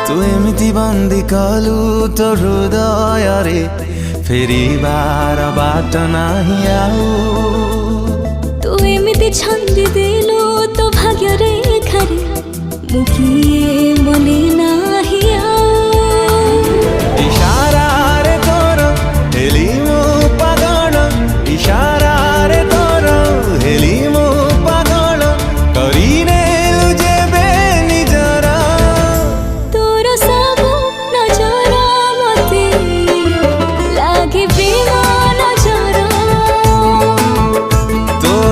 तू एमिति बन्दी कलु तो हृदय फेरि बार बाट नाही आऊ तू एमिति छन्दी देलु तो भाग्य रेखा रे मुखिए